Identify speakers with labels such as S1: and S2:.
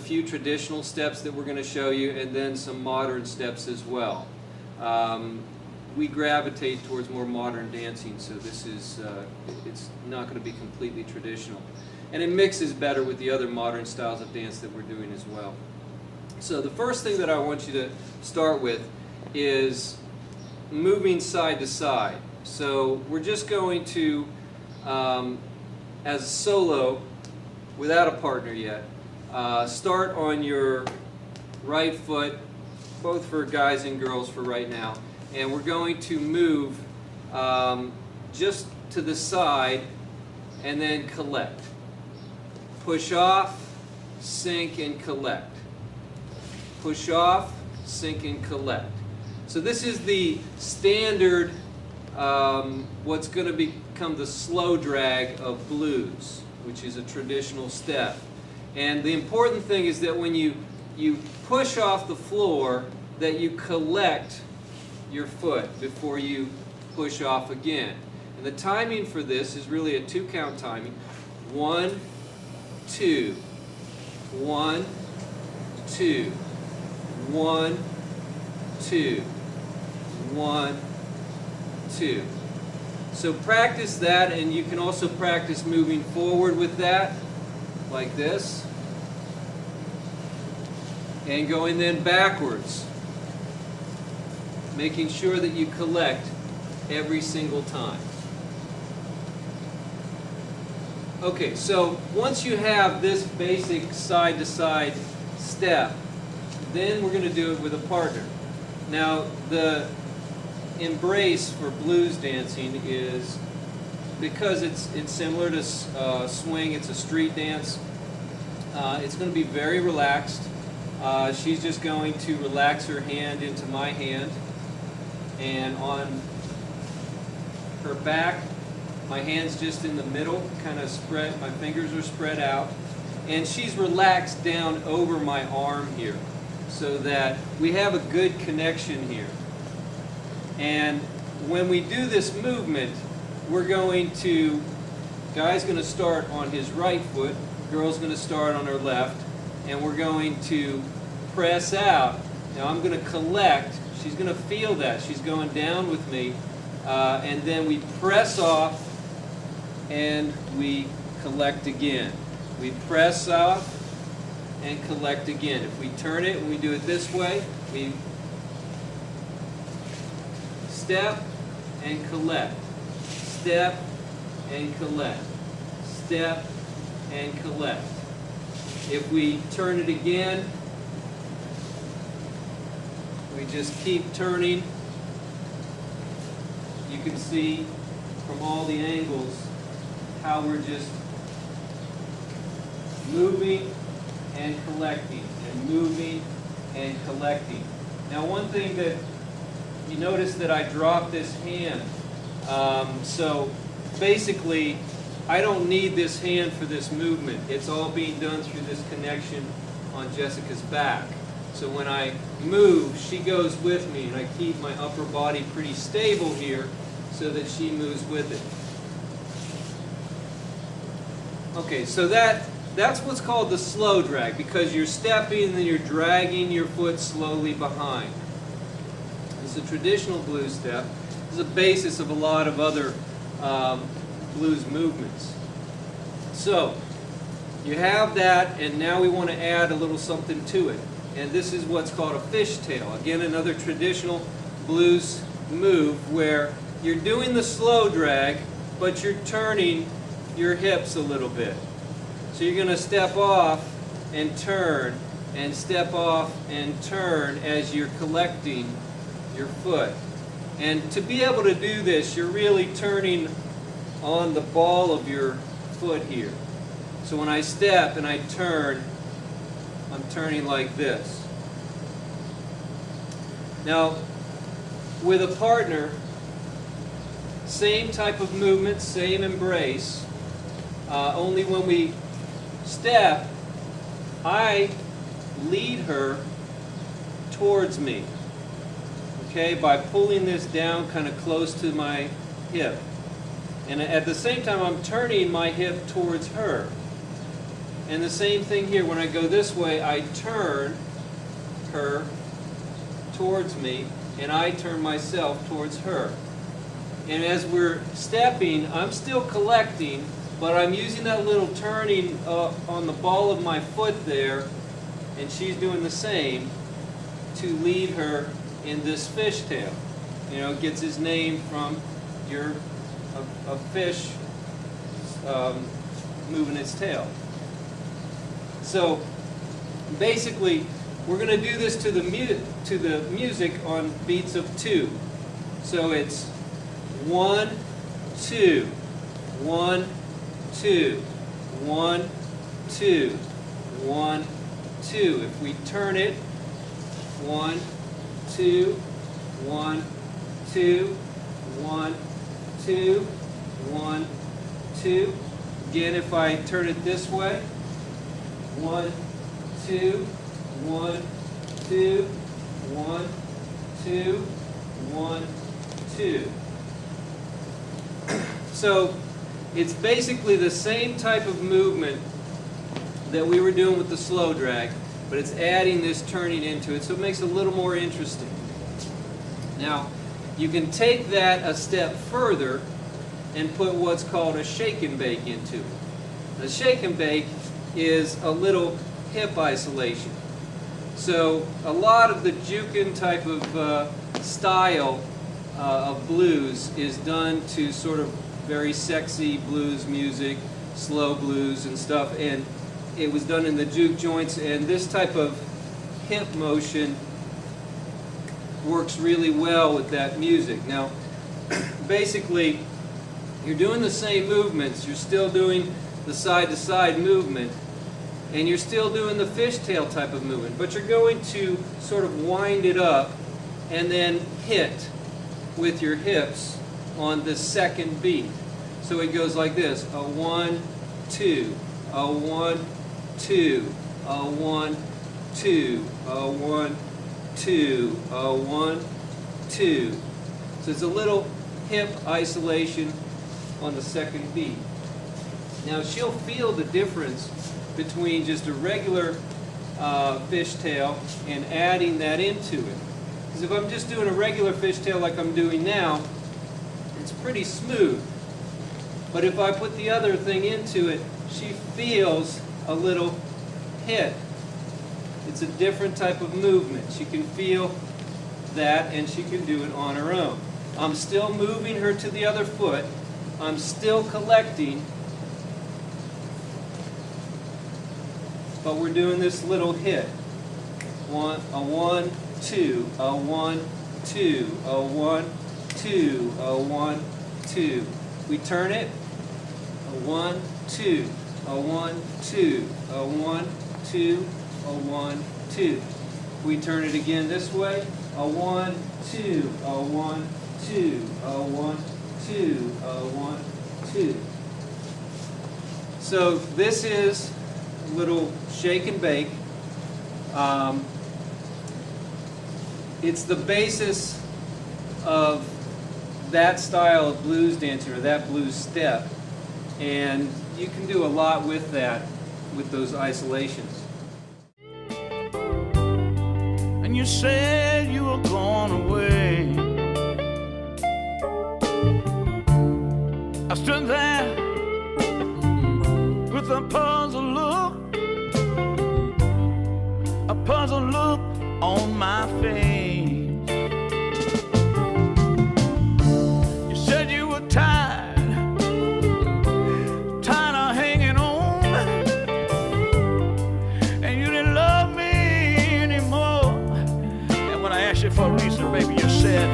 S1: few traditional steps that we're going to show you, and then some modern steps as well. We gravitate towards more modern dancing, so this is it's not going to be completely traditional. And it mixes better with the other modern styles of dance that we're doing as well. So the first thing that I want you to start with is moving side to side. So we're just going to, as a solo, without a partner yet, start on your right foot, both for guys and girls for right now, and we're going to move just to the side and then collect. Push off, sink, and collect. Push off, sink, and collect. So this is the standard, what's going to become the slow drag of blues, which is a traditional step. And the important thing is that when you push off the floor, that you collect your foot before you push off again. And the timing for this is really a 2-count timing. 1, 2, 1, 2, 1, 2, 1, 2. So practice that, and you can also practice moving forward with that, like this, and going then backwards, making sure that you collect every single time. Okay, so once you have this basic side-to-side step, then we're going to do it with a partner. Now, the embrace for blues dancing is, because it's similar to swing, it's a street dance, it's going to be very relaxed. She's just going to relax her hand into my hand, and on her back, my hand's just in the middle, kind of spread, my fingers are spread out, and she's relaxed down over my arm here, so that we have a good connection here. And when we do this movement, we're going to, guy's going to start on his right foot, girl's going to start on her left, and we're going to press out. Now I'm going to collect, she's going to feel that, she's going down with me, and then we press off and we collect again. We press off and collect again. If we turn it and we do it this way, we step and collect, step and collect, step and collect. If we turn it again, we just keep turning. You can see from all the angles how we're just moving and collecting, and moving and collecting. Now, one thing that you notice that I dropped this hand, so basically I don't need this hand for this movement. It's all being done through this connection on Jessica's back. So when I move, she goes with me, and I keep my upper body pretty stable here so that she moves with it. Okay, so that's what's called the slow drag, because you're stepping and then you're dragging your foot slowly behind. It's a traditional blues step. It's the basis of a lot of other blues movements. So you have that, and now we want to add a little something to it. And this is what's called a fishtail. Again, another traditional blues move where you're doing the slow drag, but you're turning your hips a little bit. So you're going to step off and turn, and step off and turn as you're collecting your foot. And to be able to do this, you're really turning on the ball of your foot here. So when I step and I turn, I'm turning like this. Now, with a partner, same type of movement, same embrace, only when we step, I lead her towards me, okay, by pulling this down kind of close to my hip. And at the same time, I'm turning my hip towards her. And the same thing here. When I go this way, I turn her towards me, and I turn myself towards her. And as we're stepping, I'm still collecting, but I'm using that little turning on the ball of my foot there, and she's doing the same to lead her in this fishtail. You know, it gets his name from a fish moving its tail. So basically, we're going to do this to the music on beats of 2. So it's 1, 2, 1, 2, 1, 2, 1, 2. If we turn it, 1, 2, 1, 2, 1, 2, 1, 2. Again, if I turn it this way, 1, 2, 1, 2, 1, 2, 1, 2. So it's basically the same type of movement that we were doing with the slow drag, but it's adding this turning into it, so it makes it a little more interesting. Now, you can take that a step further and put what's called a shake and bake into it. A shake and bake is a little hip isolation. So a lot of the jukin type of style of blues is done to sort of very sexy blues music, slow blues and stuff, and it was done in the juke joints, and this type of hip motion works really well with that music. Now, basically, you're doing the same movements, you're still doing the side-to-side movement, and you're still doing the fishtail type of movement, but you're going to sort of wind it up and then hit with your hips on the second beat. So it goes like this: a 1, 2, a 1, 2, a 1, 2, a 1, 2, a 1, 2. So it's a little hip isolation on the second beat. Now she'll feel the difference between just a regular fishtail and adding that into it. Because if I'm just doing a regular fishtail like I'm doing now, it's pretty smooth. But if I put the other thing into it, she feels a little hit. It's a different type of movement. She can feel that, and she can do it on her own. I'm still moving her to the other foot. I'm still collecting, but we're doing this little hit. A 1, 2, a 1, 2, a 1, 2, a 1, 2. We turn it. A 1, 2, a 1, 2, a 1, 2, a 1, 2. We turn it again this way. A 1, 2, a 1, 2, a 1, 2, a 1, 2. So this is a little shake and bake. It's the basis of that style of blues dancing, or that blues step, and you can do a lot with that, with those isolations.
S2: And you said you were going away. I stood there with a puzzled look on my face. You said you were tired of hanging on, and you didn't love me anymore. And when I asked you for a reason, baby, you said